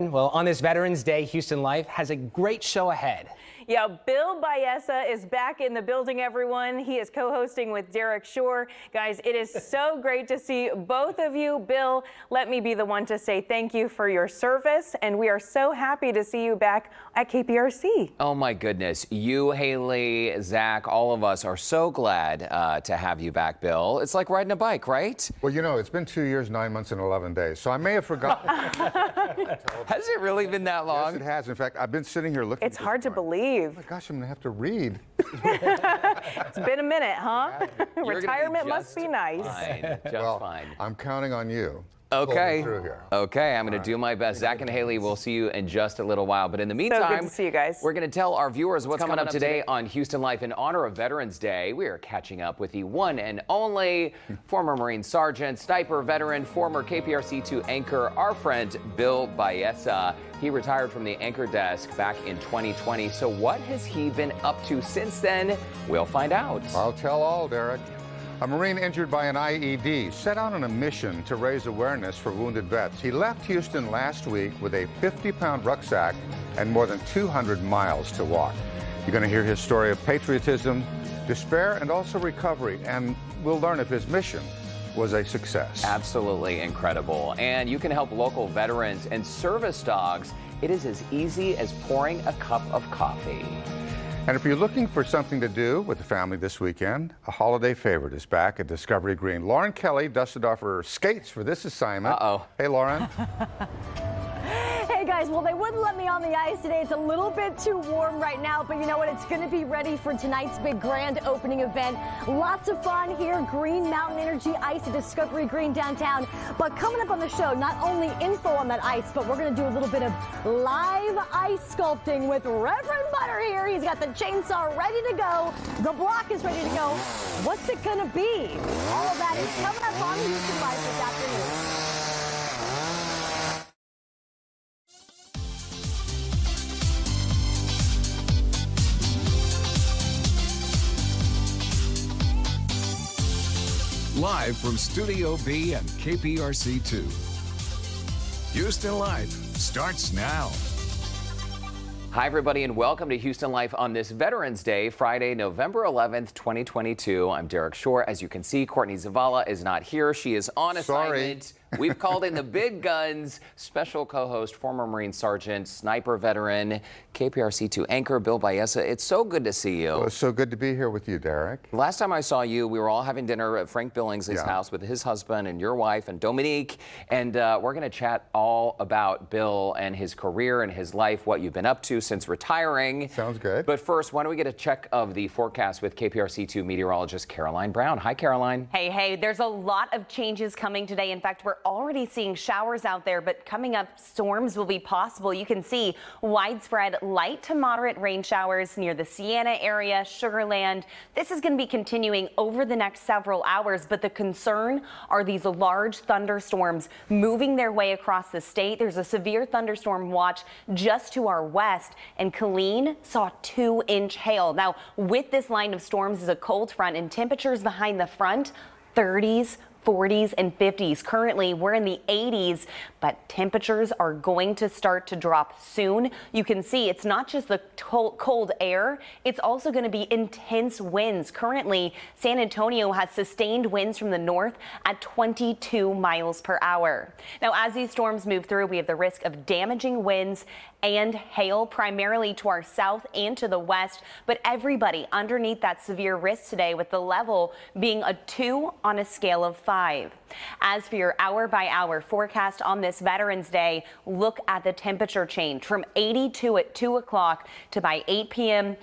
Well, on this Veterans Day, Houston Life has a great show ahead. Yeah, Bill Balleza is back in the building, everyone. He is co-hosting with Derrick Shore. Guys, it is so great to see both of you. Bill, let me be the one to say thank you for your service, and we are so happy to see you back at KPRC. Oh my goodness. You, Haley, Zach, all of us are so glad to have you back, Bill. It's like riding a bike, right? Well, you know, it's been 2 years, 9 months, and 11 days, so I may have forgotten. Has it really been that long? Yes, it has. In fact, I've been sitting here looking. It's hard to believe. Oh my gosh, I'm going to have to read. It's been a minute, huh? Retirement must be nice. Fine. Just fine. I'm counting on you. Okay. Through here. Okay, I'm going to do my best. Zach and Haley, we'll see you in just a little while. But in the meantime, so good to see you guys. We're going to tell our viewers what's coming up today on Houston Life. In honor of Veterans Day, we are catching up with the one and only former Marine Sergeant, sniper veteran, former KPRC2 anchor, our friend Bill Balleza. He retired from the anchor desk back in 2020. So what has he been up to since then? We'll find out. I'll tell all, Derrick. A Marine injured by an IED set out on a mission to raise awareness for wounded vets. He left Houston last week with a 50-pound rucksack and more than 200 miles to walk. You're going to hear his story of patriotism, despair, and also recovery, and we'll learn if his mission was a success. Absolutely incredible. And you can help local veterans and service dogs. It is as easy as pouring a cup of coffee. And if you're looking for something to do with the family this weekend, a holiday favorite is back at Discovery Green. Lauren Kelly dusted off her skates for this assignment. Uh-oh. Hey, Lauren. Hey guys, well, they wouldn't let me on the ice today. It's a little bit too warm right now, but you know what? It's going to be ready for tonight's big grand opening event. Lots of fun here. Green Mountain Energy Ice at Discovery Green downtown. But coming up on the show, not only info on that ice, but we're going to do a little bit of live ice sculpting with Reverend Butter here. He's got the chainsaw ready to go. The block is ready to go. What's it going to be? All of that is coming up on Houston Live this afternoon. Live from Studio B and KPRC2. Houston Life starts now. Hi, everybody, and welcome to Houston Life on this Veterans Day, Friday, November 11th, 2022. I'm Derrick Shore. As you can see, Courtney Zavala is not here. She is on assignment. We've called in the big guns, special co-host, former Marine Sergeant, sniper veteran, KPRC2 anchor, Bill Balleza. It's so good to see you. Well, it's so good to be here with you, Derrick. Last time I saw you, we were all having dinner at Frank Billings' house with his husband and your wife and Dominique. And we're going to chat all about Bill and his career and his life, what you've been up to since retiring. Sounds good. But first, why don't we get a check of the forecast with KPRC2 meteorologist Caroline Brown. Hi, Caroline. Hey, there's a lot of changes coming today. In fact, we're already seeing showers out there, but coming up, storms will be possible. You can see widespread light to moderate rain showers near the Sienna area, Sugar Land. This is going to be continuing over the next several hours, but the concern are these large thunderstorms moving their way across the state. There's a severe thunderstorm watch just to our west, and Killeen saw 2-inch hail. Now, with this line of storms is a cold front, and temperatures behind the front, 30s, 40s and 50s. Currently, we're in the 80s, but temperatures are going to start to drop soon. You can see it's not just the cold air, it's also going to be intense winds. Currently, San Antonio has sustained winds from the north at 22 miles per hour. Now, as these storms move through, we have the risk of damaging winds and hail, primarily to our south and to the west, but everybody underneath that severe risk today, with the level being a 2 on a scale of 5. As for your hour-by-hour forecast on this Veterans Day, look at the temperature change from 82 at 2 o'clock to by 8 p.m.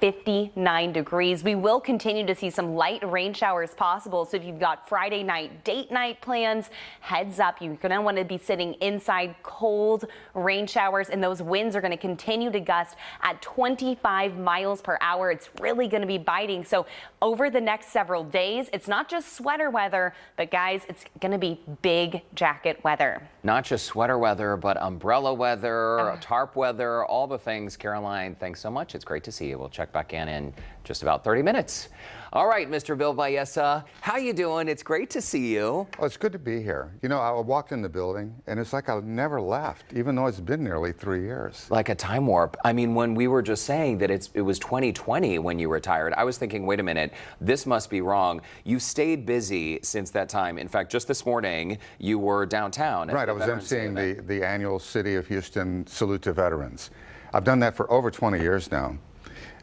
59 degrees. We will continue to see some light rain showers possible. So if you've got Friday night date night plans, heads up, you're going to want to be sitting inside. Cold rain showers, and those winds are going to continue to gust at 25 miles per hour. It's really going to be biting. So over the next several days, it's not just sweater weather, but guys, it's going to be big jacket weather. Not just sweater weather, but umbrella weather, tarp weather, all the things. Caroline, thanks so much. It's great to see you. We'll check check back in just about 30 minutes. All right, Mr. Bill Balleza, how you doing? It's great to see you. Oh, it's good to be here. You know, I walked in the building, and it's like I never left, even though it's been nearly 3 years. Like a time warp. I mean, when we were just saying that it was 2020 when you retired, I was thinking, wait a minute, this must be wrong. You've stayed busy since that time. In fact, just this morning, you were downtown. Right, I was emceeing the annual City of Houston Salute to Veterans. I've done that for over 20 years now.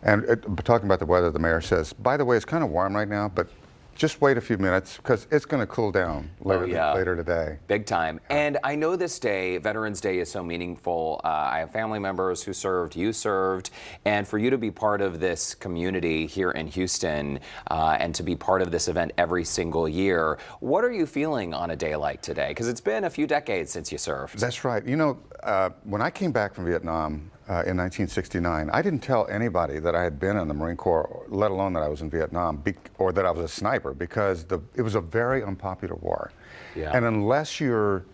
And talking about the weather, the mayor says, by the way, it's kind of warm right now, but just wait a few minutes because it's going to cool down later today. Big time. And I know this day, Veterans Day, is so meaningful. I have family members who served, you served, and for you to be part of this community here in Houston and to be part of this event every single year, what are you feeling on a day like today? Because it's been a few decades since you served. That's right. You know, when I came back from Vietnam, in 1969, I didn't tell anybody that I had been in the Marine Corps, let alone that I was in Vietnam, or that I was a sniper, because it was a very unpopular war. Yeah. And unless you were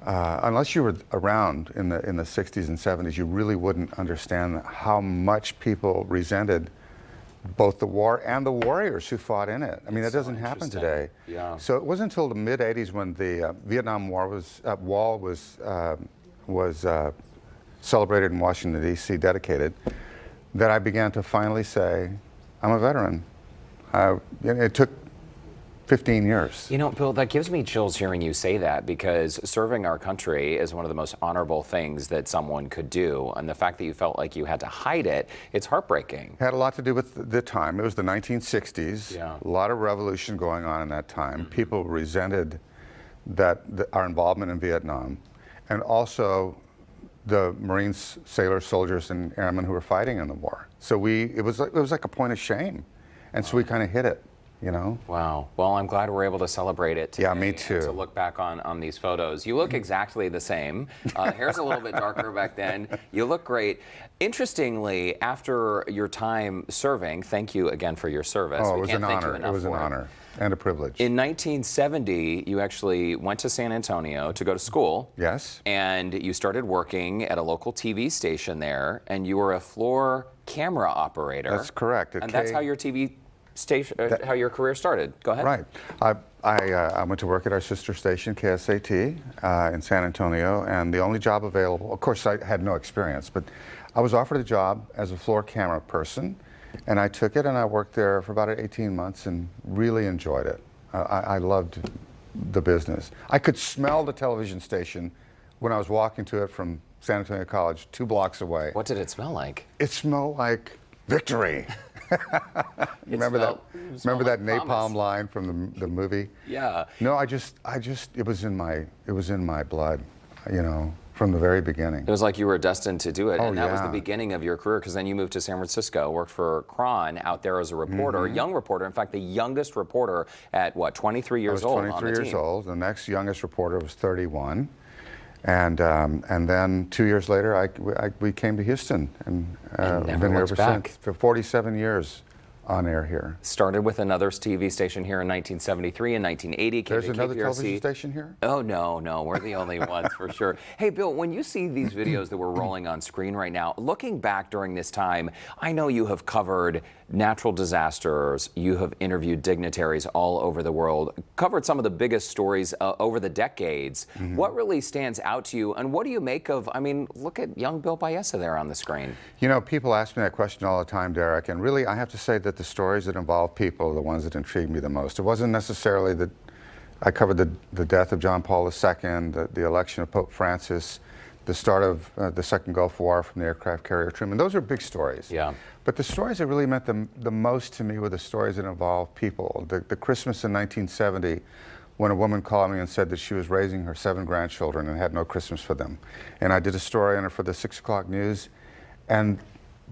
around in the 60s and 70s, you really wouldn't understand how much people resented both the war and the warriors who fought in it. I mean, that doesn't happen today. Yeah. So it wasn't until the mid 80s when the Vietnam War wall was celebrated in Washington, D.C., dedicated, that I began to finally say, I'm a veteran. It took 15 years. You know, Bill, that gives me chills hearing you say that, because serving our country is one of the most honorable things that someone could do. And the fact that you felt like you had to hide it, it's heartbreaking. It had a lot to do with the time. It was the 1960s. Yeah. A lot of revolution going on in that time. People resented our involvement in Vietnam, and also the Marines, sailors, soldiers, and airmen who were fighting in the war. So it was like a point of shame, and so we kind of hid it, you know. Wow. Well, I'm glad we're able to celebrate it today. Yeah, me too. And to look back on these photos, you look exactly the same. Hair's a little bit darker back then. You look great. Interestingly, after your time serving, thank you again for your service. Oh, it was an honor. It was an honor and a privilege. In 1970, you actually went to San Antonio to go to school. Yes. And you started working at a local TV station there, and you were a floor camera operator. That's correct. And that's how your TV station, how your career started. Go ahead. Right. I went to work at our sister station, KSAT, in San Antonio, and the only job available, of course, I had no experience, but I was offered a job as a floor camera person, and I took it, and I worked there for about 18 months and really enjoyed it. I loved the business. I could smell the television station when I was walking to it from San Antonio College, 2 blocks away. What did it smell like? It smelled like victory. Remember that napalm promise. line from the movie? Yeah. No, it was in my blood, you know, from the very beginning. It was like you were destined to do it, Oh, and that was the yeah. beginning of your career, because then you moved to San Francisco, worked for Cron out there as a reporter, young reporter, in fact, the youngest reporter at, what, 23 years old on the 23 years team. old. The next youngest reporter was 31. And then 2 years later, we came to Houston, and never been here looked ever back. since. For 47 years on air here. Started with another TV station here in 1973 and 1980. There's another KPRC. television station here? Oh, no, we're the only ones for sure. Hey, Bill, when you see these videos that we're rolling on screen right now, looking back during this time, I know you have covered natural disasters, you have interviewed dignitaries all over the world, covered some of the biggest stories over the decades. What really stands out to you, and what do you make of, I mean, look at young Bill Balleza there on the screen. You know, people ask me that question all the time, Derek, and really I have to say that the stories that involve people are the ones that intrigue me the most. It wasn't necessarily that I covered the death of John Paul II, the election of Pope Francis, the start of the Second Gulf War from the aircraft carrier Truman. Those are big stories. Yeah. But the stories that really meant the most to me were the stories that involved people. The Christmas in 1970, when a woman called me and said that she was raising her 7 grandchildren and had no Christmas for them. And I did a story on it for the 6 o'clock news, and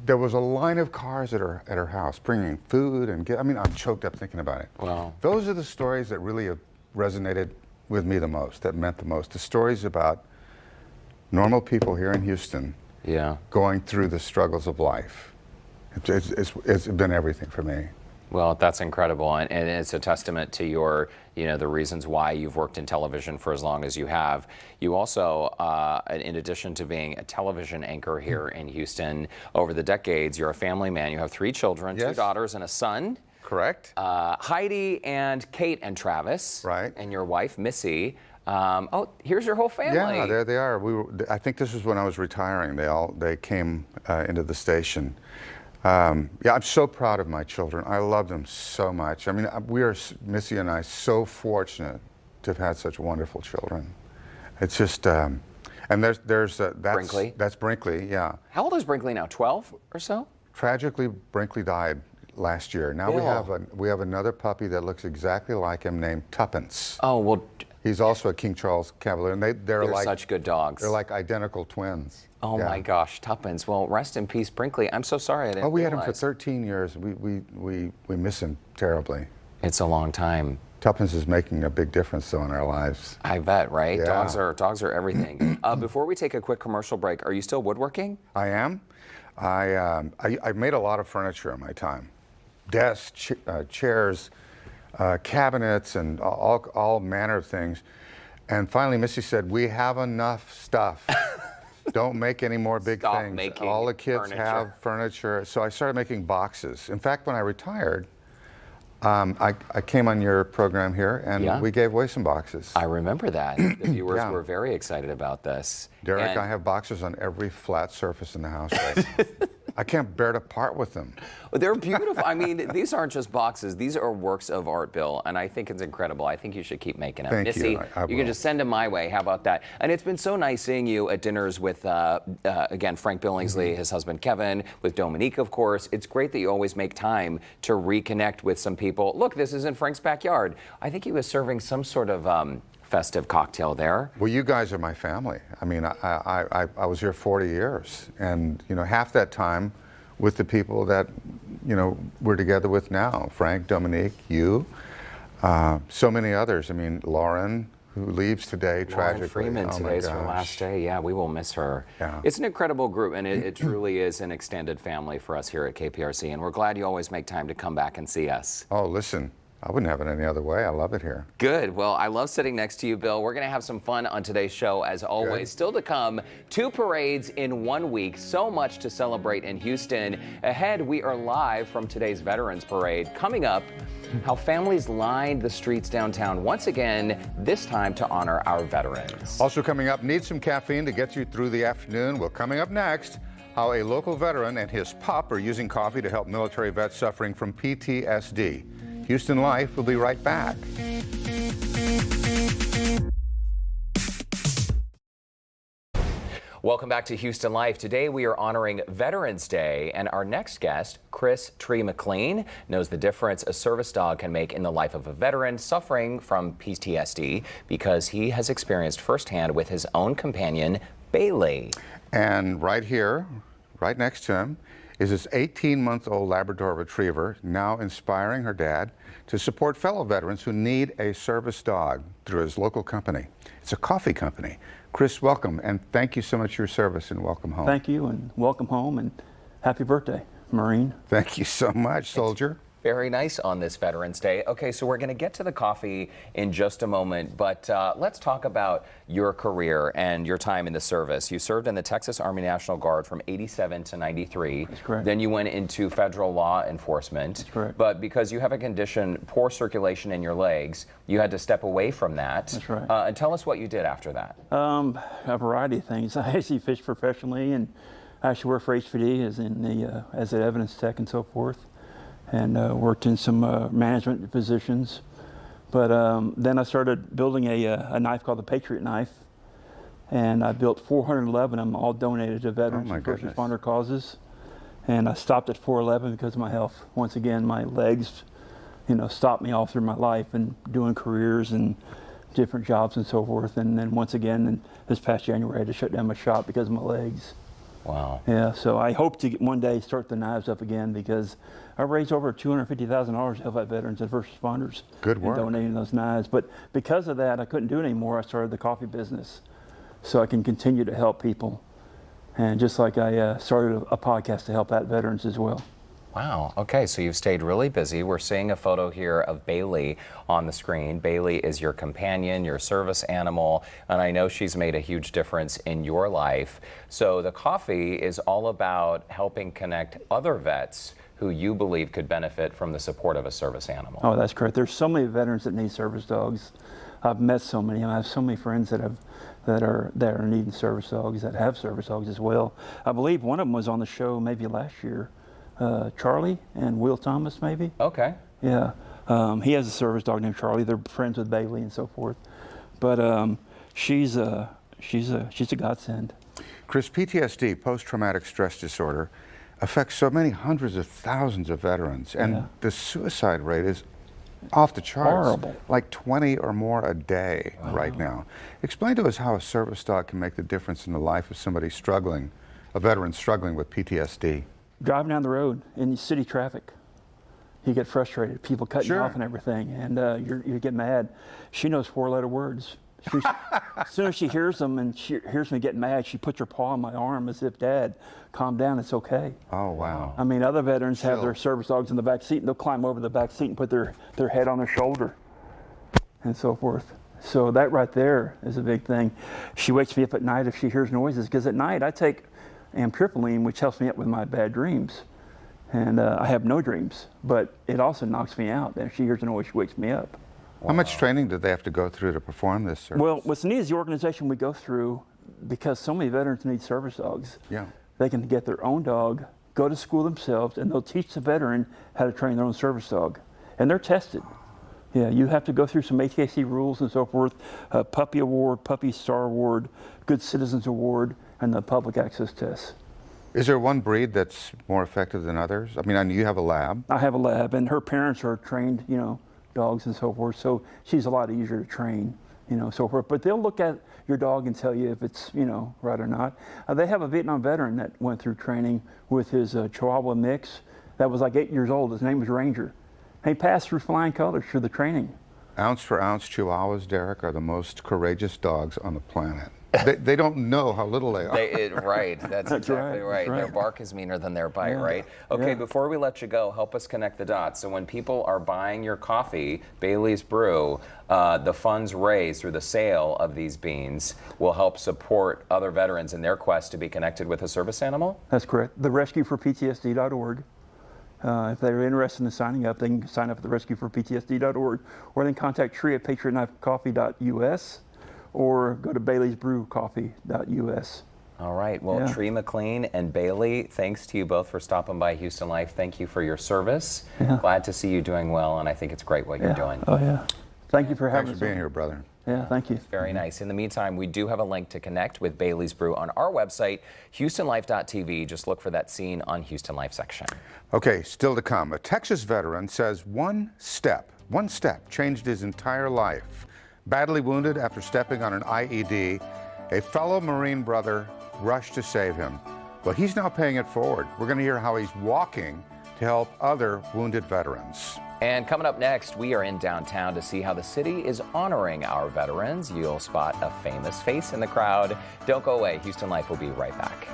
there was a line of cars at her house bringing food and I'm choked up thinking about it. Wow. Those are the stories that really have resonated with me the most, that meant the most. The stories about normal people here in Houston going through the struggles of life. It's been everything for me. Well, that's incredible, and it's a testament to your, the reasons why you've worked in television for as long as you have. You also, in addition to being a television anchor here in Houston over the decades, you're a family man. You have 3 children, 2 daughters and a son. Correct. Heidi and Kate and Travis. Right. And your wife, Missy. Oh, here's your whole family. Yeah, there they are. I think this was when I was retiring. They came into the station. Yeah, I'm so proud of my children. I love them so much. I mean, Missy and I, so fortunate to have had such wonderful children. It's just, and that's Brinkley? That's Brinkley, yeah. How old is Brinkley now? 12 or so? Tragically, Brinkley died last year. Now we have another puppy that looks exactly like him named Tuppence. Oh, well. He's also a King Charles Cavalier, and they're like such good dogs. They're like identical twins. Oh my gosh, Tuppence. Well, rest in peace, Brinkley. I'm so sorry I didn't we realize. had him for 13 years. We miss him terribly. It's a long time. Tuppence is making a big difference though in our lives. I bet, right? Yeah. Dogs are everything. Before we take a quick commercial break, are you still woodworking? I am. I made a lot of furniture in my time. Desks, chairs, cabinets, and all manner of things. And finally, Missy said, "We have enough stuff. Don't make any more big Stop things. making All the kids furniture." have furniture." So I started making boxes. In fact, when I retired, I came on your program here, and we gave away some boxes. I remember that. The viewers were very excited about this. Derrick, I have boxes on every flat surface in the house right now. I can't bear to part with them. They're beautiful. I mean, these aren't just boxes. These are works of art, Bill, and I think it's incredible. I think you should keep making them. Thank Missy, you. I you can will. just send them my way. How about that? And it's been so nice seeing you at dinners with, again, Frank Billingsley, his husband Kevin, with Dominique, of course. It's great that you always make time to reconnect with some people. Look, this is in Frank's backyard. I think he was serving some sort of festive cocktail there. Well, you guys are my family. I mean, I was here 40 years, and half that time with the people that we're together with now. Frank, Dominique, you, so many others. I mean, Lauren, who leaves today tragically. Freeman, today's her last day. Yeah, we will miss her. Yeah. It's an incredible group, and it truly is an extended family for us here at KPRC, and we're glad you always make time to come back and see us. Oh, listen, I wouldn't have it any other way. I love it here. Good. Well, I love sitting next to you, Bill. We're going to have some fun on today's show, as always. Good. Still to come, 2 parades in 1 week. So much to celebrate in Houston. Ahead, we are live from today's Veterans Parade. Coming up, how families lined the streets downtown once again, this time to honor our veterans. Also coming up, need some caffeine to get you through the afternoon. Well, coming up next, how a local veteran and his pup are using coffee to help military vets suffering from PTSD. Houston Life will be right back. Welcome back to Houston Life. Today we are honoring Veterans Day, and our next guest, Chris Tree McLean, knows the difference a service dog can make in the life of a veteran suffering from PTSD because he has experienced firsthand with his own companion, Bailey. And right here, right next to him, is this 18-month-old Labrador Retriever, now inspiring her dad to support fellow veterans who need a service dog through his local company. It's a coffee company. Chris, welcome, and thank you so much for your service, and welcome home. Thank you, and welcome home, and happy birthday, Marine. Thank you so much, soldier. Very nice on this Veterans Day. Okay, so we're going to get to the coffee in just a moment, but let's talk about your career and your time in the service. You served in the Texas Army National Guard from 87 to 93. That's correct. Then you went into federal law enforcement. That's correct. But because you have a condition, poor circulation in your legs, you had to step away from that. That's right. And tell us what you did after that. A variety of things. I actually fished professionally, and I actually worked for HPD as an evidence tech and so forth, and worked in some management positions. But then I started building a knife called the Patriot knife, and I built 411 of them, all donated to veterans and first responder causes. And I stopped at 411 because of my health. Once again, my legs, stopped me all through my life and doing careers and different jobs and so forth. And then once again, this past January, I had to shut down my shop because of my legs. Wow. Yeah, so I hope to one day start the knives up again because I raised over $250,000 to help out veterans and first responders. Good work. And donating those knives. But because of that, I couldn't do it anymore. I started the coffee business so I can continue to help people. And just like I started a podcast to help out veterans as well. Wow. Okay, so you've stayed really busy. We're seeing a photo here of Bailey on the screen. Bailey is your companion, your service animal, and I know she's made a huge difference in your life. So the coffee is all about helping connect other vets who you believe could benefit from the support of a service animal. Oh, that's correct. There's so many veterans that need service dogs. I've met so many. I have so many friends that are needing service dogs, that have service dogs as well. I believe one of them was on the show maybe last year. Charlie and Will Thomas, maybe. Okay. Yeah, he has a service dog named Charlie. They're friends with Bailey and so forth. But she's a godsend. Chris, PTSD, post-traumatic stress disorder, affects so many hundreds of thousands of veterans, and the suicide rate is off the charts. Horrible. Like 20 or more a day right now. Explain to us how a service dog can make the difference in the life of somebody struggling, a veteran struggling with PTSD. Driving down the road in city traffic, you get frustrated. People cutting you off and everything, and you get mad. She knows 4-letter words. As soon as she hears them and she hears me getting mad, she puts her paw on my arm as if, Dad, calm down, it's okay. Oh, wow. I mean, other veterans have their service dogs in the back seat, and they'll climb over the back seat and put their head on their shoulder and so forth. So that right there is a big thing. She wakes me up at night if she hears noises, because at night I take amphetamine, which helps me up with my bad dreams. And I have no dreams, but it also knocks me out. If she hears a noise, she wakes me up. How much training did they have to go through to perform this service? Well, what's neat is the organization we go through, because so many veterans need service dogs. Yeah. They can get their own dog, go to school themselves, and they'll teach the veteran how to train their own service dog. And they're tested. Yeah, you have to go through some HKC rules and so forth, Puppy Award, Puppy Star Award, Good Citizens Award, and the public access tests. Is there one breed that's more effective than others? I mean, I know you have a lab. I have a lab, and her parents are trained, dogs and so forth, so she's a lot easier to train, so forth. But they'll look at your dog and tell you if it's, right or not. They have a Vietnam veteran that went through training with his Chihuahua mix that was like 8 years old. His name was Ranger. And he passed through flying colors through the training. Ounce for ounce, Chihuahuas, Derrick, are the most courageous dogs on the planet. They don't know how little they are. Right, that's exactly right. Their bark is meaner than their bite, right? Okay, before we let you go, help us connect the dots. So when people are buying your coffee, Bailey's Brew, the funds raised through the sale of these beans will help support other veterans in their quest to be connected with a service animal? That's correct. The rescueforptsd.org. If they're interested in signing up, they can sign up at the rescueforptsd.org, or they can contact Tree at patriotknifecoffee.us, or go to baileysbrewcoffee.us. All right. Well, Tree McLean and Bailey, thanks to you both for stopping by Houston Life. Thank you for your service. Glad to see you doing well, and I think it's great what you're doing. Oh, yeah. Thank you for having us. Thanks for being here, brother. Yeah, thank you. Very nice. In the meantime, we do have a link to connect with Bailey's Brew on our website, HoustonLife.tv. Just look for that scene on Houston Life section. Okay, still to come. A Texas veteran says one step changed his entire life. Badly wounded after stepping on an IED, a fellow Marine brother rushed to save him. Well, he's now paying it forward. We're going to hear how he's walking to help other wounded veterans. And coming up next, we are in downtown to see how the city is honoring our veterans. You'll spot a famous face in the crowd. Don't go away. Houston Life will be right back.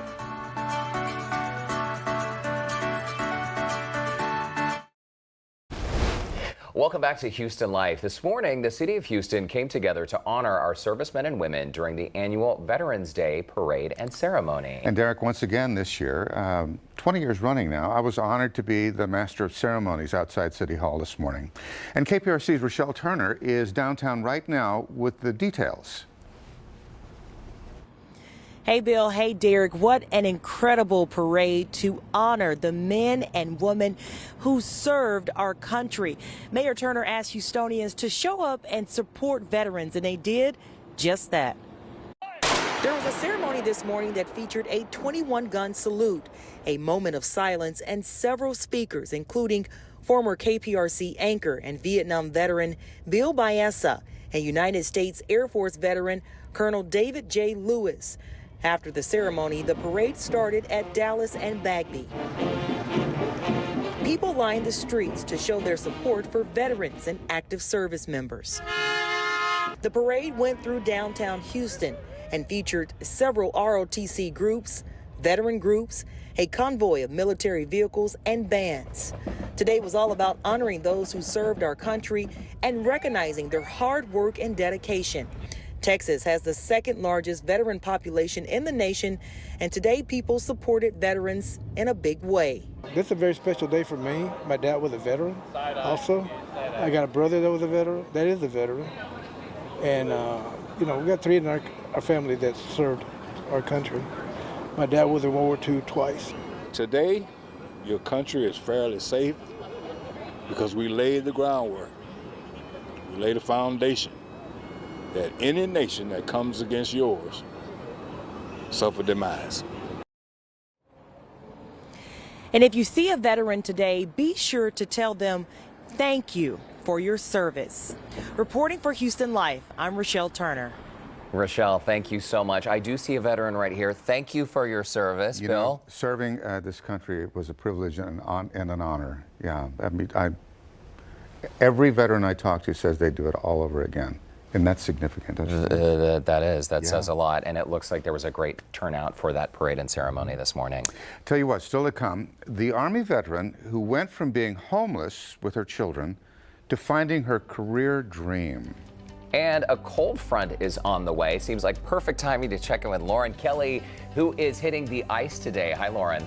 Welcome back to Houston Life. This morning, the city of Houston came together to honor our servicemen and women during the annual Veterans Day parade and ceremony. And Derrick, once again this year, 20 years running now, I was honored to be the master of ceremonies outside City Hall this morning. And KPRC's Rochelle Turner is downtown right now with the details. Hey, Bill. Hey, Derrick. What an incredible parade to honor the men and women who served our country. Mayor Turner asked Houstonians to show up and support veterans, and they did just that. There was a ceremony this morning that featured a 21-gun salute, a moment of silence, and several speakers, including former KPRC anchor and Vietnam veteran Bill Balleza and United States Air Force veteran Colonel David J. Lewis. After the ceremony, the parade started at Dallas and Bagby. People lined the streets to show their support for veterans and active service members. The parade went through downtown Houston and featured several ROTC groups, veteran groups, a convoy of military vehicles, and bands. Today was all about honoring those who served our country and recognizing their hard work and dedication. Texas has the second largest veteran population in the nation, and today people supported veterans in a big way. This is a very special day for me. My dad was a veteran also. I got a brother that was a veteran, that is a veteran. And, we got three in our family that served our country. My dad was in World War II twice. Today, your country is fairly safe because we laid the groundwork. We laid the foundation that any nation that comes against yours suffer demise. And if you see a veteran today, be sure to tell them thank you for your service. Reporting for Houston Life, I'm Rochelle Turner. Rochelle, thank you so much. I do see a veteran right here. Thank you for your service, Bill. Serving this country was a privilege and an honor. Yeah, I mean, every veteran I talk to says they do it all over again. And that's significant. That says a lot. And it looks like there was a great turnout for that parade and ceremony this morning. Tell you what, still to come, the Army veteran who went from being homeless with her children to finding her career dream. And a cold front is on the way. Seems like perfect timing to check in with Lauren Kelly, who is hitting the ice today. Hi, Lauren.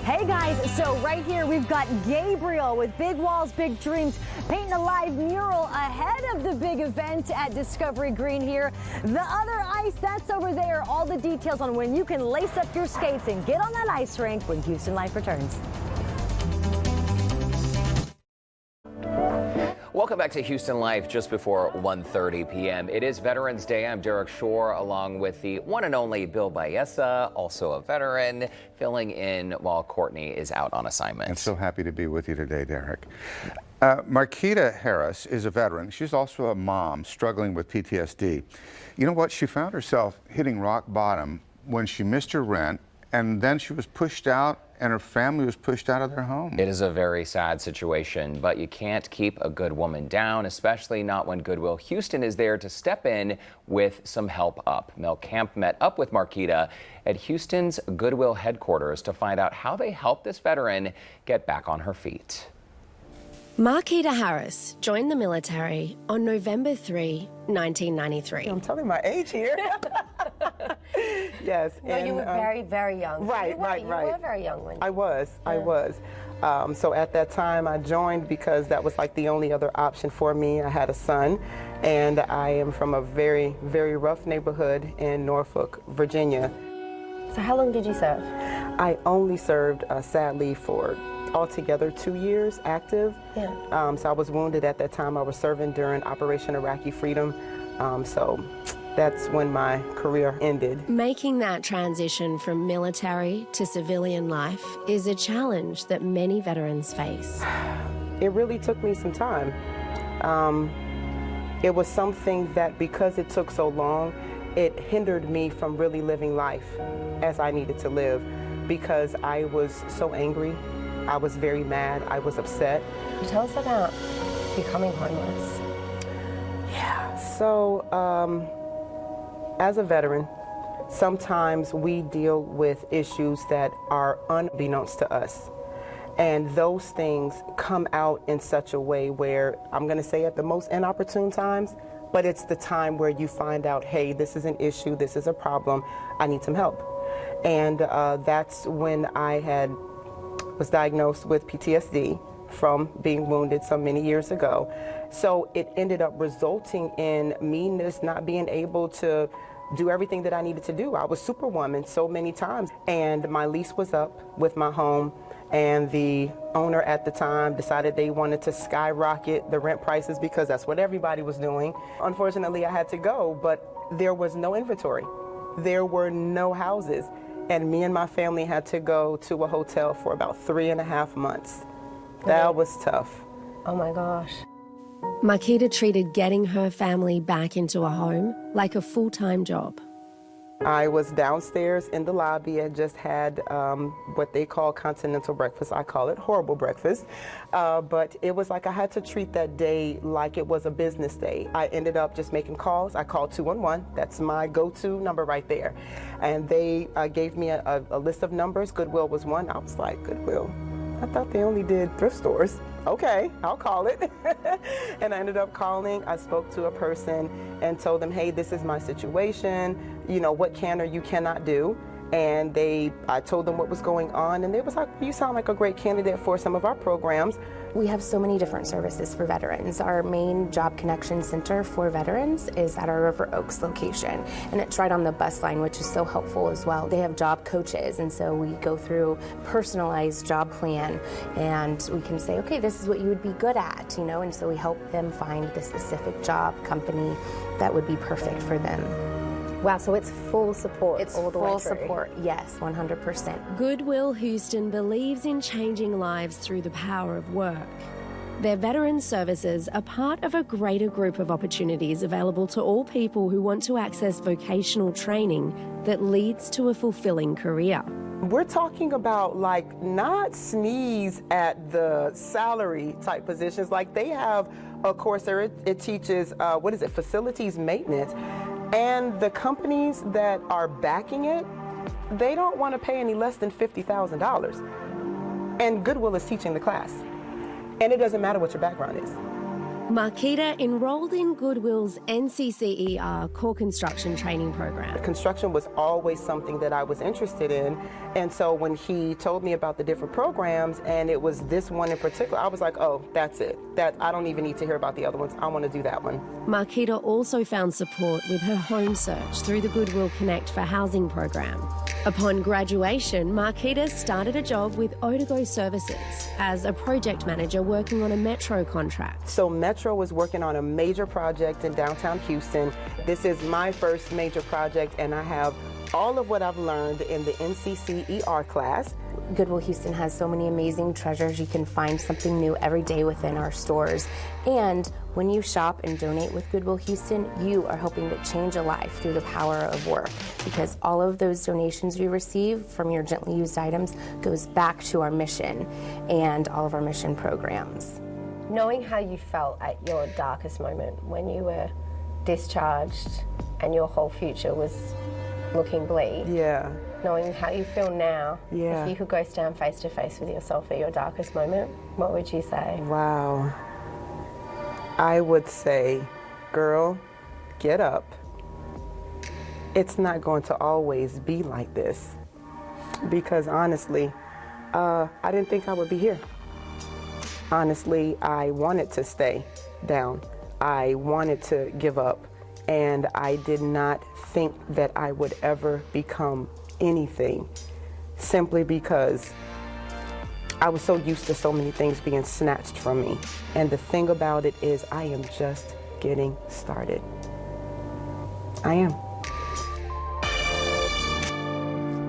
Hey guys, so right here we've got Gabriel with Big Walls, Big Dreams, painting a live mural ahead of the big event at Discovery Green here. The other ice, that's over there. All the details on when you can lace up your skates and get on that ice rink when Houston Life returns. Welcome back to Houston Life just before 1:30 p.m. It is Veterans Day. I'm Derrick Shore along with the one and only Bill Balleza, also a veteran, filling in while Courtney is out on assignment. I'm so happy to be with you today, Derrick. Marquita Harris is a veteran. She's also a mom struggling with PTSD. You know what? She found herself hitting rock bottom when she missed her rent, and then she was pushed out and her family was pushed out of their home. It is a very sad situation, but you can't keep a good woman down, especially not when Goodwill Houston is there to step in with some help up. Mel Camp met up with Marquita at Houston's Goodwill headquarters to find out how they help this veteran get back on her feet. Marquita Harris joined the military on November 3, 1993. I'm telling my age here. Yes. No, you were very, very young. Right. You were very young when you... I was. So at that time I joined because that was like the only other option for me. I had a son, and I am from a very, very rough neighborhood in Norfolk, Virginia. So how long did you serve? I only served, sadly, for altogether 2 years active. Yeah. So I was wounded at that time. I was serving during Operation Iraqi Freedom. So that's when my career ended. Making that transition from military to civilian life is a challenge that many veterans face. It really took me some time. It was something that, because it took so long, it hindered me from really living life as I needed to live, because I was so angry. I was very mad. I was upset. Tell us about becoming homeless. Yeah, so as a veteran, sometimes we deal with issues that are unbeknownst to us. And those things come out in such a way where, I'm going to say at the most inopportune times, but it's the time where you find out, hey, this is an issue, this is a problem, I need some help. And that's when I was diagnosed with PTSD from being wounded so many years ago. So it ended up resulting in me just not being able to do everything that I needed to do. I was superwoman so many times, and my lease was up with my home, and the owner at the time decided they wanted to skyrocket the rent prices because that's what everybody was doing. Unfortunately, I had to go, but there was no inventory. There were no houses, and me and my family had to go to a hotel for about 3.5 months. That was tough. Oh my gosh. Marquita treated getting her family back into a home like a full-time job. I was downstairs in the lobby. I just had what they call continental breakfast. I call it horrible breakfast. But it was like I had to treat that day like it was a business day. I ended up just making calls. I called 211. That's my go-to number right there. And they gave me a list of numbers. Goodwill was one. I was like, Goodwill? I thought they only did thrift stores. Okay, I'll call it. And I ended up calling. I spoke to a person and told them, hey, this is my situation. You know, what can or you cannot do. And I told them what was going on, and they was like, you sound like a great candidate for some of our programs. We have so many different services for veterans. Our main Job Connection Center for veterans is at our River Oaks location, and it's right on the bus line, which is so helpful as well. They have job coaches, and so we go through personalized job plan, and we can say, okay, this is what you would be good at, you know, and so we help them find the specific job company that would be perfect for them. Wow, so it's full support. It's all the way full through. support, yes, 100%. Goodwill Houston believes in changing lives through the power of work. Their veteran services are part of a greater group of opportunities available to all people who want to access vocational training that leads to a fulfilling career. We're talking about like not sneeze at the salary type positions. Like they have a course there, it teaches, facilities maintenance. And the companies that are backing it, they don't want to pay any less than $50,000. And Goodwill is teaching the class. And it doesn't matter what your background is. Marquita enrolled in Goodwill's NCCER core construction training program. Construction was always something that I was interested in. And so when he told me about the different programs, and it was this one in particular, I was like, oh, that's it. I don't even need to hear about the other ones. I want to do that one. Marquita also found support with her home search through the Goodwill Connect for Housing program. Upon graduation, Marquita started a job with Otago Services as a project manager working on a Metro contract. So Metro was working on a major project in downtown Houston. This is my first major project, and I have all of what I've learned in the NCCER class. Goodwill Houston has so many amazing treasures. You can find something new every day within our stores. And when you shop and donate with Goodwill Houston, you are helping to change a life through the power of work, because all of those donations we receive from your gently used items goes back to our mission and all of our mission programs. Knowing how you felt at your darkest moment when you were discharged and your whole future was looking bleak. Yeah. Knowing how you feel now, yeah. If you could go stand face to face with yourself at your darkest moment, what would you say? Wow. I would say, girl, get up. It's not going to always be like this. Because honestly, I didn't think I would be here. Honestly, I wanted to stay down. I wanted to give up. And I did not think that I would ever become anything, simply because I was so used to so many things being snatched from me. And the thing about it is I am just getting started. I am.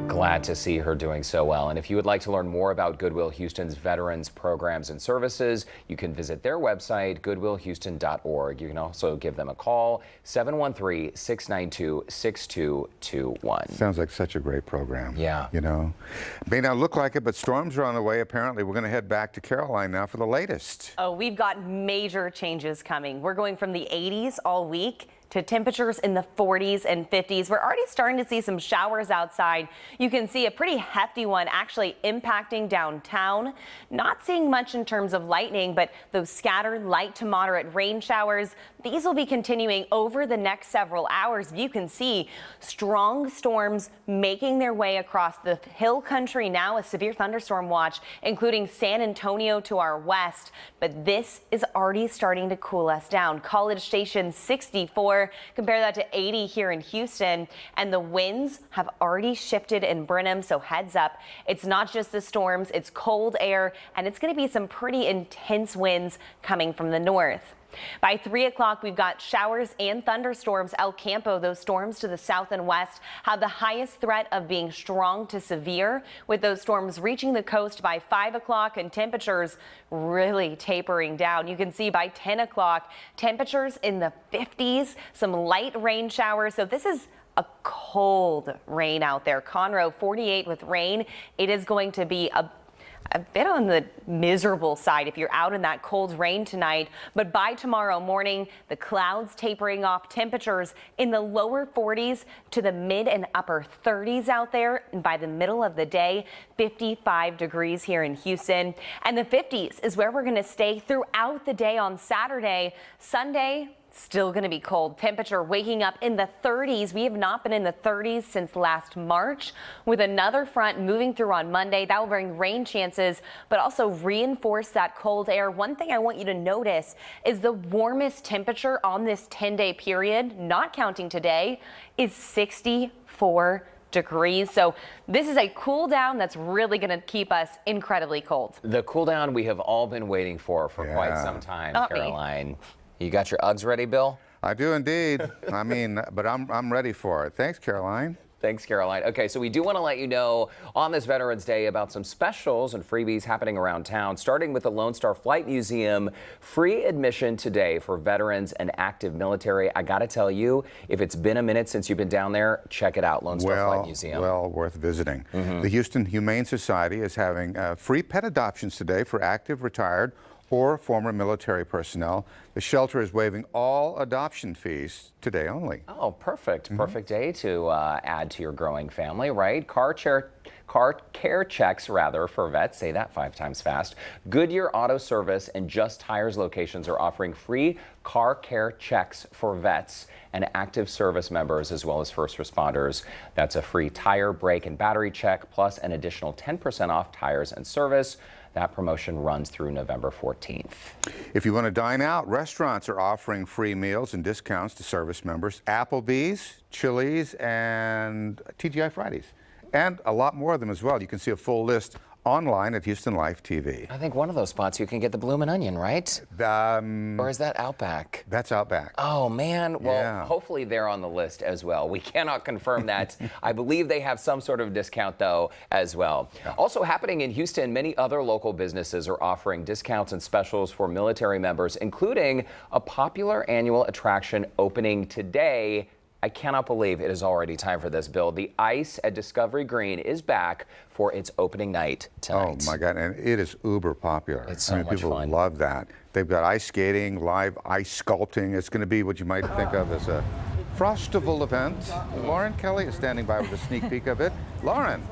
Glad to see her doing so well. And if you would like to learn more about Goodwill Houston's veterans programs and services, you can visit their website, goodwillhouston.org. You can also give them a call, 713-692-6221. Sounds like such a great program. Yeah. You know, may not look like it, but storms are on the way. Apparently, we're going to head back to Caroline now for the latest. Oh, we've got major changes coming. We're going from the 80s all week to temperatures in the 40s and 50s. We're already starting to see some showers outside. You can see a pretty hefty one actually impacting downtown. Not seeing much in terms of lightning, but those scattered light to moderate rain showers, these will be continuing over the next several hours. You can see strong storms making their way across the hill country now, a severe thunderstorm watch, including San Antonio to our west. But this is already starting to cool us down. College Station 64. Compare that to 80 here in Houston, and the winds have already shifted in Brenham, so heads up. It's not just the storms, it's cold air, and it's going to be some pretty intense winds coming from the north. By 3 o'clock, we've got showers and thunderstorms. El Campo, those storms to the south and west, have the highest threat of being strong to severe, with those storms reaching the coast by 5 o'clock and temperatures really tapering down. You can see by 10 o'clock, temperatures in the 50s, some light rain showers. So this is a cold rain out there. Conroe 48 with rain. It is going to be a bit on the miserable side if you're out in that cold rain tonight. But by tomorrow morning, the clouds tapering off, temperatures in the lower 40s to the mid and upper 30s out there. And by the middle of the day, 55 degrees here in Houston. And the 50s is where we're going to stay throughout the day on Saturday. Sunday, still going to be cold. Temperature waking up in the 30s. We have not been in the 30s since last March. With another front moving through on Monday, that will bring rain chances, but also reinforce that cold air. One thing I want you to notice is the warmest temperature on this 10-day period, not counting today, is 64 degrees. So this is a cool down that's really going to keep us incredibly cold. The cool down we have all been waiting for quite some time, Not Caroline. You got your Uggs ready, Bill? I do indeed. I mean, but I'm ready for it. Thanks, Caroline. Thanks, Caroline. Okay, so we do want to let you know on this Veterans Day about some specials and freebies happening around town, starting with the Lone Star Flight Museum. Free admission today for veterans and active military. I got to tell you, if it's been a minute since you've been down there, check it out, Lone Star Flight Museum. Well worth visiting. The Houston Humane Society is having free pet adoptions today for active, retired, or former military personnel. The shelter is waiving all adoption fees today only. Oh, perfect. Perfect day to add to your growing family, right? Car care checks, rather, for vets. Say that 5 times fast. Goodyear Auto Service and Just Tires locations are offering free car care checks for vets and active service members, as well as first responders. That's a free tire, brake, and battery check, plus an additional 10% off tires and service. That promotion runs through November 14th. If you want to dine out, restaurants are offering free meals and discounts to service members. Applebee's, Chili's, and TGI Fridays. And a lot more of them as well. You can see a full list online at Houston Life TV. I think one of those spots you can get the Bloomin' Onion, right? Or is that Outback? That's Outback. Oh, man. Well, Yeah. hopefully they're on the list as well. We cannot confirm that. I believe they have some sort of discount, though, as well. Also happening in Houston, many other local businesses are offering discounts and specials for military members, including a popular annual attraction opening today. I cannot believe it is already time for this, Bill. The Ice at Discovery Green is back for its opening night tonight. Oh my God, and it is uber popular. It's so much people fun. love that. They've got ice skating, live ice sculpting. It's going to be what you might think of as a Frostival event. Lauren Kelly is standing by with a sneak peek of it. Lauren.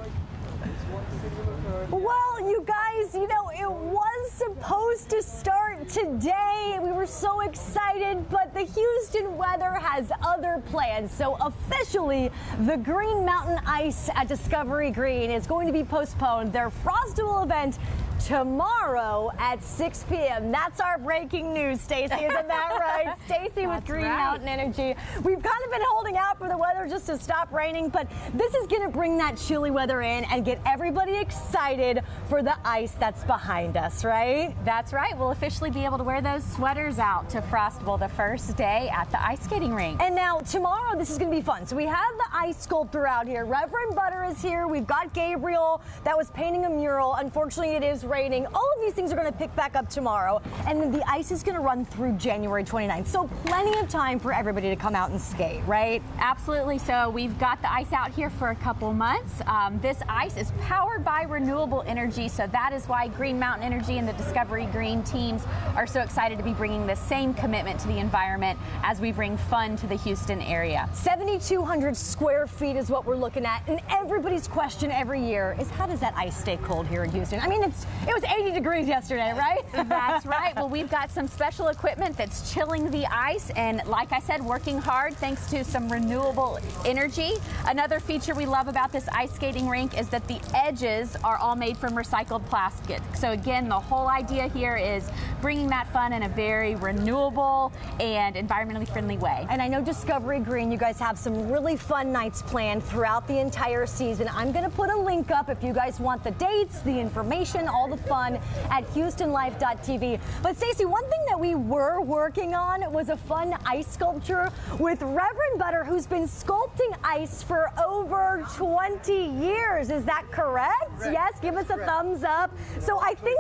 Well, you guys, you know, it was supposed to start today. We were so excited, but the Houston weather has other plans. So officially, the Green Mountain Ice at Discovery Green is going to be postponed. Their Frostival event tomorrow at 6 p.m. That's our breaking news, Stacy. Isn't that right? Stacy with Green Mountain Energy. We've kind of been holding out for the weather just to stop raining, but this is going to bring that chilly weather in and get everybody excited for the ice that's behind us, right? That's right. We'll officially be able to wear those sweaters out to Frostival the first day at the ice skating rink. And now tomorrow, this is going to be fun. So we have the ice sculptor out here. Reverend Butter is here. We've got Gabriel that was painting a mural. Unfortunately, it is raining. All of these things are going to pick back up tomorrow. And then the ice is going to run through January 29th. So plenty of time for everybody to come out and skate, right? Absolutely. So we've got the ice out here for a couple months. This ice is powered by renewable energy. So that is why Green Mountain Energy and the Discovery Green teams are so excited to be bringing the same commitment to the environment as we bring fun to the Houston area. 7,200 square feet is what we're looking at. And everybody's question every year is, how does that ice stay cold here in Houston? I mean, it was 80 degrees yesterday, right? That's right. Well, we've got some special equipment that's chilling the ice. And like I said, working hard thanks to some renewable energy. Another feature we love about this ice skating rink is that the edges are all made from recycled plastic. So again, the whole idea here is bringing that fun in a very renewable and environmentally friendly way. And I know Discovery Green, you guys have some really fun nights planned throughout the entire season. I'm going to put a link up if you guys want the dates, the information, all all the fun at HoustonLife.tv. But Stacey, one thing that we were working on was a fun ice sculpture with Reverend Butter, who's been sculpting ice for over 20 years. Is that correct? Yes, give us a thumbs up. So I think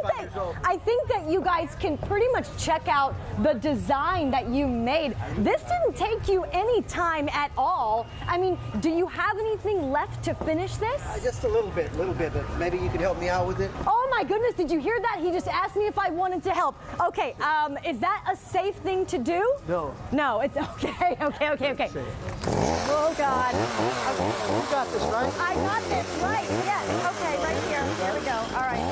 that you guys can pretty much check out the design that you made. This didn't take you any time at all. I mean, do you have anything left to finish this? Just a little bit, but maybe you could help me out with it. Oh my goodness, did you hear that? He just asked me if I wanted to help. Okay, is that a safe thing to do? No. No, it's okay, okay. Oh God. Okay. You got this, right? I got this, right, yes. Okay, right here. Here we go. All right.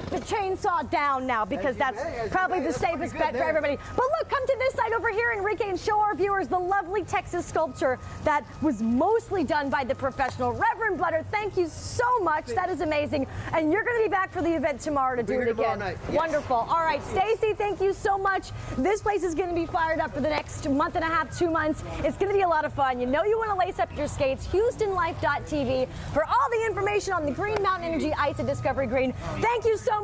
The chainsaw down now because that's probably the safest bet for everybody. But look, come to this side over here, Enrique, and show our viewers the lovely Texas sculpture that was mostly done by the professional Reverend Butter. Thank you so much. That is amazing. And you're going to be back for the event tomorrow to do it again. Yes. Wonderful. All right, Stacey, thank you so much. This place is going to be fired up for the next month and a half, 2 months. It's going to be a lot of fun. You know you want to lace up your skates. HoustonLife.tv for all the information on the Green Mountain Energy Ice at Discovery Green. Thank you so much.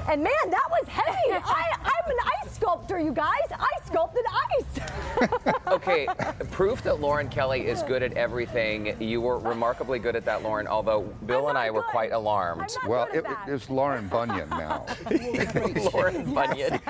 And man, that was heavy. I'm an ice sculptor, you guys. I sculpted ice. Okay, proof that Lauren Kelly is good at everything. You were remarkably good at that, Lauren, although Bill and I were quite alarmed. Well, it's Lauren Bunyan now. Lauren Bunyan.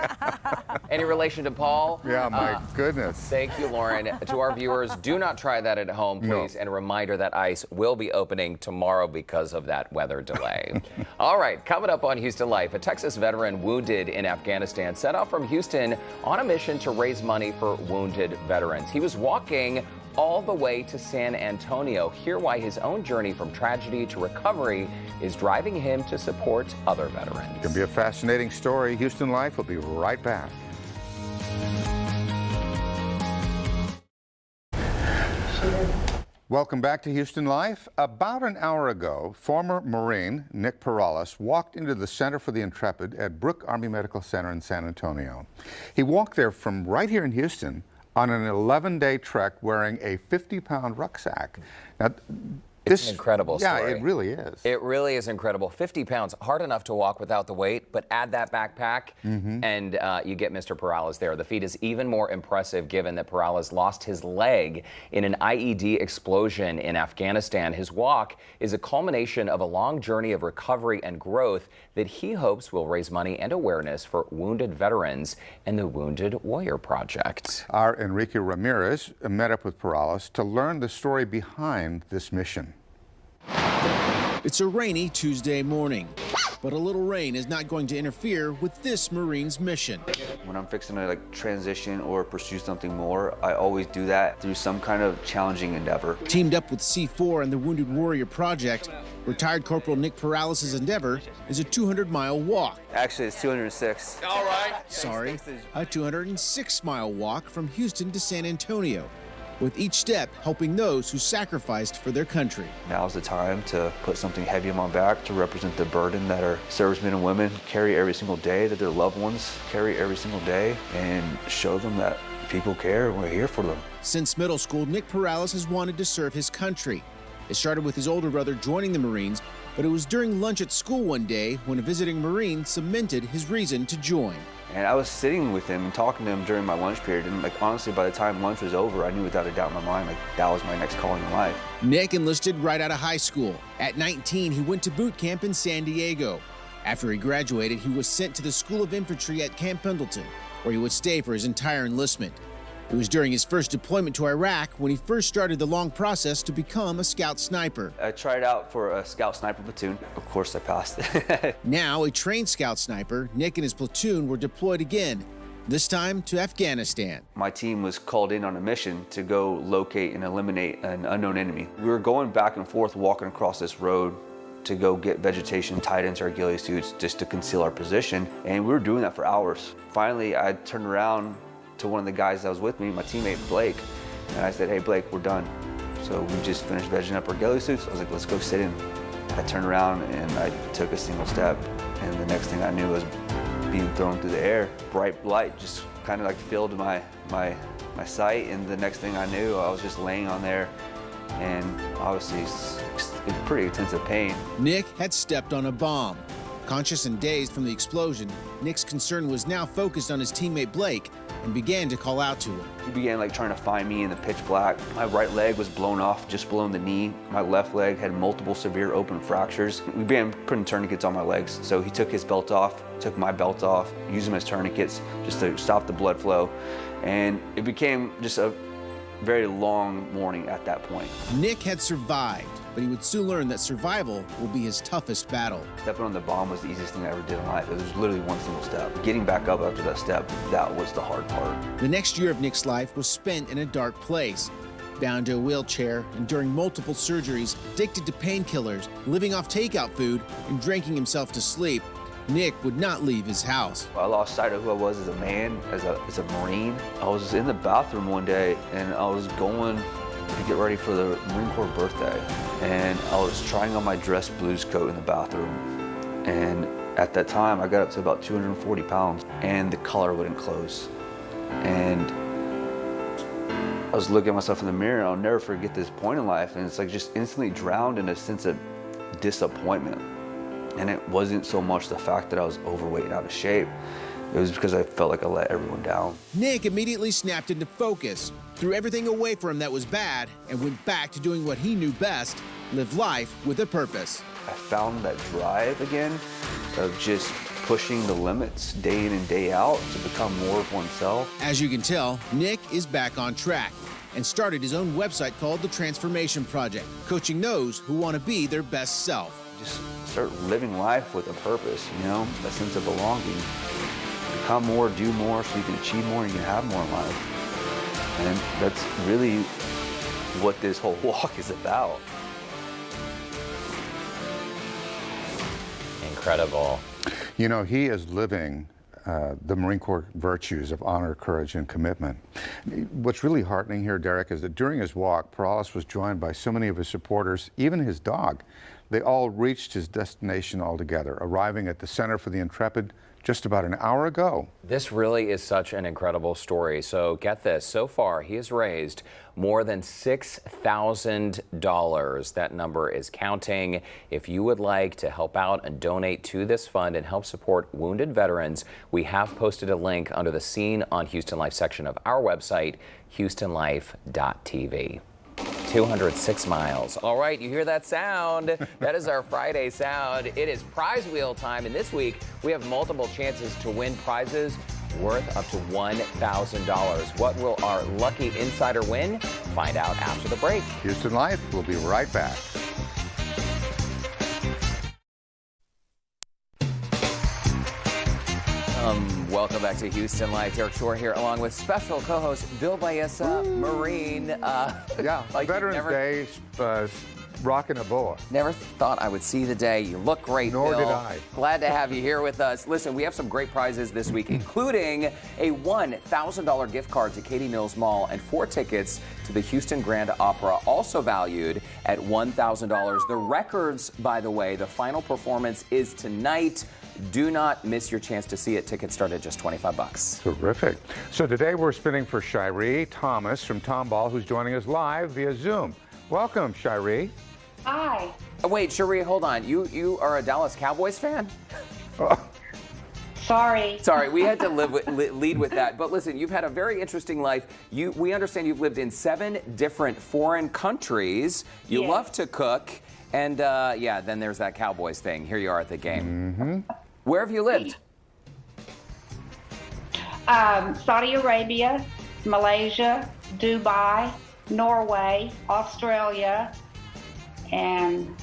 Any relation to Paul? Yeah, my goodness. Thank you, Lauren. To our viewers, do not try that at home, please. No. And a reminder that ice will be opening tomorrow because of that weather delay. All right, coming up on Houston Life, a Texas veteran wounded in Afghanistan set off from Houston on a mission to raise money for wounded veterans. He was walking all the way to San Antonio. Hear why his own journey from tragedy to recovery is driving him to support other veterans. It's going to be a fascinating story. Houston Life will be right back. Welcome back to Houston Life. About an hour ago, former Marine Nick Perales walked into the Center for the Intrepid at Brooke Army Medical Center in San Antonio. He walked there from right here in Houston on an 11-day trek wearing a 50-pound rucksack. Now, it's an incredible story. Yeah, it really is. It really is incredible. 50 pounds, hard enough to walk without the weight, but add that backpack and you get Mr. Perales there. The feat is even more impressive given that Perales lost his leg in an IED explosion in Afghanistan. His walk is a culmination of a long journey of recovery and growth that he hopes will raise money and awareness for wounded veterans and the Wounded Warrior Project. Our Enrique Ramirez met up with Perales to learn the story behind this mission. It's a rainy Tuesday morning, but a little rain is not going to interfere with this Marine's mission. When I'm fixing to transition or pursue something more, I always do that through some kind of challenging endeavor. Teamed up with C4 and the Wounded Warrior Project, retired Corporal Nick Perales' endeavor is a 200-mile walk. Actually, it's 206. All right. Sorry, a 206-mile walk from Houston to San Antonio, with each step helping those who sacrificed for their country. Now's the time to put something heavy on my back to represent the burden that our servicemen and women carry every single day, that their loved ones carry every single day, and show them that people care and we're here for them. Since middle school, Nick Perales has wanted to serve his country. It started with his older brother joining the Marines, but it was during lunch at school one day when a visiting Marine cemented his reason to join. And I was sitting with him and talking to him during my lunch period, and honestly, by the time lunch was over, I knew without a doubt in my mind, that was my next calling in life. Nick enlisted right out of high school. At 19, he went to boot camp in San Diego. After he graduated, he was sent to the School of Infantry at Camp Pendleton, where he would stay for his entire enlistment. It was during his first deployment to Iraq when he first started the long process to become a scout sniper. I tried out for a scout sniper platoon. Of course, I passed. Now a trained scout sniper, Nick and his platoon were deployed again, this time to Afghanistan. My team was called in on a mission to go locate and eliminate an unknown enemy. We were going back and forth, walking across this road to go get vegetation tied into our ghillie suits just to conceal our position, and we were doing that for hours. Finally, I turned around to one of the guys that was with me, my teammate Blake, and I said, "Hey Blake, we're done." So we just finished vegging up our ghillie suits. I was like, "Let's go sit in, I turned around and I took a single step, and the next thing I knew was being thrown through the air. Bright light just kind of like filled my sight, and the next thing I knew, I was just laying on there, and obviously it's pretty intensive pain. Nick had stepped on a bomb. Conscious and dazed from the explosion, Nick's concern was now focused on his teammate Blake and began to call out to him. He began like trying to find me in the pitch black. My right leg was blown off just below the knee. My left leg had multiple severe open fractures. We began putting tourniquets on my legs. So he took his belt off, took my belt off, used them as tourniquets just to stop the blood flow. And it became just a very long morning at that point. Nick had survived, but he would soon learn that survival will be his toughest battle. Stepping on the bomb was the easiest thing I ever did in life. It was literally one single step. Getting back up after that step, that was the hard part. The next year of Nick's life was spent in a dark place. Bound to a wheelchair, enduring multiple surgeries, addicted to painkillers, living off takeout food, and drinking himself to sleep, Nick would not leave his house. I lost sight of who I was as a man, as a Marine. I was in the bathroom one day, and I was going to get ready for the Marine Corps birthday. And I was trying on my dress blues coat in the bathroom. And at that time, I got up to about 240 pounds, and the collar wouldn't close. And I was looking at myself in the mirror, and I'll never forget this point in life. And it's like just instantly drowned in a sense of disappointment. And it wasn't so much the fact that I was overweight and out of shape. It was because I felt like I let everyone down. Nick immediately snapped into focus, threw everything away from him that was bad, and went back to doing what he knew best, live life with a purpose. I found that drive again of just pushing the limits day in and day out to become more of oneself. As you can tell, Nick is back on track and started his own website called The Transformation Project, coaching those who want to be their best self. Just start living life with a purpose, you know, a sense of belonging. Become more, do more, so you can achieve more and you can have more in life. And that's really what this whole walk is about. Incredible. You know, he is living the Marine Corps virtues of honor, courage, and commitment. What's really heartening here, Derrick, is that during his walk, Perales was joined by so many of his supporters, even his dog. They all reached his destination all together, arriving at the Center for the Intrepid just about an hour ago. This really is such an incredible story. So get this, so far he has raised more than $6,000. That number is counting. If you would like to help out and donate to this fund and help support wounded veterans, we have posted a link under the Scene on Houston Life section of our website, houstonlife.tv. 206 miles. All right, you hear that sound? That is our Friday sound. It is prize wheel time, and this week we have multiple chances to win prizes worth up to $1,000. What will our lucky insider win? Find out after the break. Houston Life will be right back. Welcome back to Houston Live. Derrick Shore here, along with special co-host Bill Balleza, Marine. Yeah, like Veterans Day, rocking a boa. Never thought I would see the day. You look great, Nor Bill. did I. Glad to have you here with us. Listen, we have some great prizes this week, including a $1,000 gift card to Katie Mills Mall and 4 tickets to the Houston Grand Opera, also valued at $1,000. The records, by the way, the final performance is tonight. Do not miss your chance to see it. Tickets start at just $25. Terrific. So today we're spinning for Shiree Thomas from Tomball, who's joining us live via Zoom. Welcome, Shiree. Hi. Oh, wait, Shiree, hold on. You are a Dallas Cowboys fan? Sorry. Sorry, we had to lead with that. But listen, you've had a very interesting life. We understand you've lived in 7 different foreign countries. You Yes. love to cook. And yeah, then there's that Cowboys thing. Here you are at the game. Mm-hmm. Where have you lived? Saudi Arabia, Malaysia, Dubai, Norway, Australia, and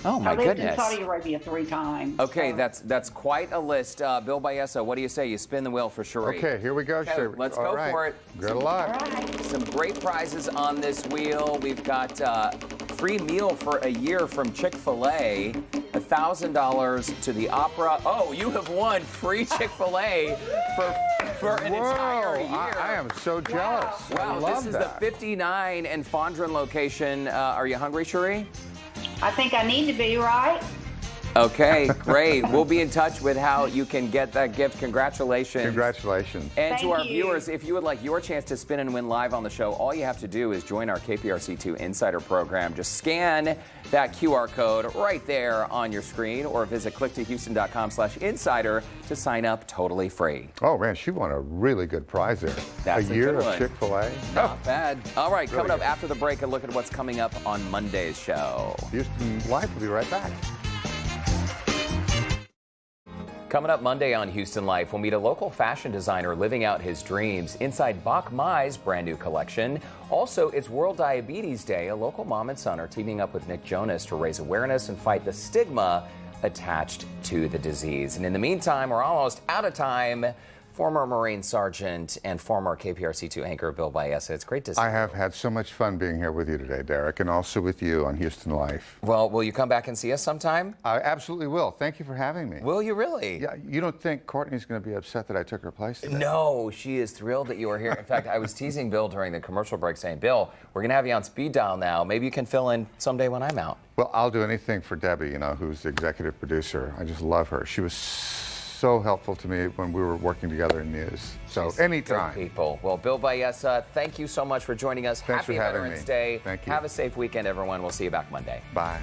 Oh my I lived goodness. in Saudi Arabia 3 times. Okay, so. that's quite a list. Bill Balleza, what do you say? You spin the wheel for Shiree. Okay, here we go, Okay, Shiree. let's All go right. for it. Good luck. Some great prizes on this wheel. We've got free meal for a year from Chick-fil-A, $1,000 to the opera. Oh, you have won free Chick-fil-A for an entire year. I am so jealous. I Wow, love this is that. the 59 and Fondren location. Are you hungry, Shiree? I think I need to be, right? Okay, great. We'll be in touch with how you can get that gift. Congratulations. Congratulations. And to Thank our you. viewers, if you would like your chance to spin and win live on the show, all you have to do is join our KPRC2 Insider program. Just scan that QR code right there on your screen or visit clicktohouston.com/insider to sign up totally free. Oh, man, she won a really good prize there. That's a a year good of one. Chick-fil-A. Not bad. All right, Really coming up good. after the break, a look at what's coming up on Monday's show. Houston Life will be right back. Coming up Monday on Houston Life, we'll meet a local fashion designer living out his dreams inside Bach Mai's brand new collection. Also, it's World Diabetes Day. A local mom and son are teaming up with Nick Jonas to raise awareness and fight the stigma attached to the disease. And in the meantime, we're almost out of time. Former Marine Sergeant and former KPRC2 anchor Bill Balleza. It's great to see you. I have had so much fun being here with you today, Derek, and also with you on Houston Life. Well, will you come back and see us sometime? I absolutely will. Thank you for having me. Will you really? Yeah, you don't think Courtney's going to be upset that I took her place today? No, she is thrilled that you are here. In fact, I was teasing Bill during the commercial break saying, Bill, we're going to have you on speed dial now. Maybe you can fill in someday when I'm out. Well, I'll do anything for Debbie, who's the executive producer. I just love her. She was so helpful to me when we were working together in news. So anytime. Good people. Well, Bill Balleza, thank you so much for joining us. Thanks Happy for having Veterans me. Day. Thank you. Have a safe weekend, everyone. We'll see you back Monday. Bye.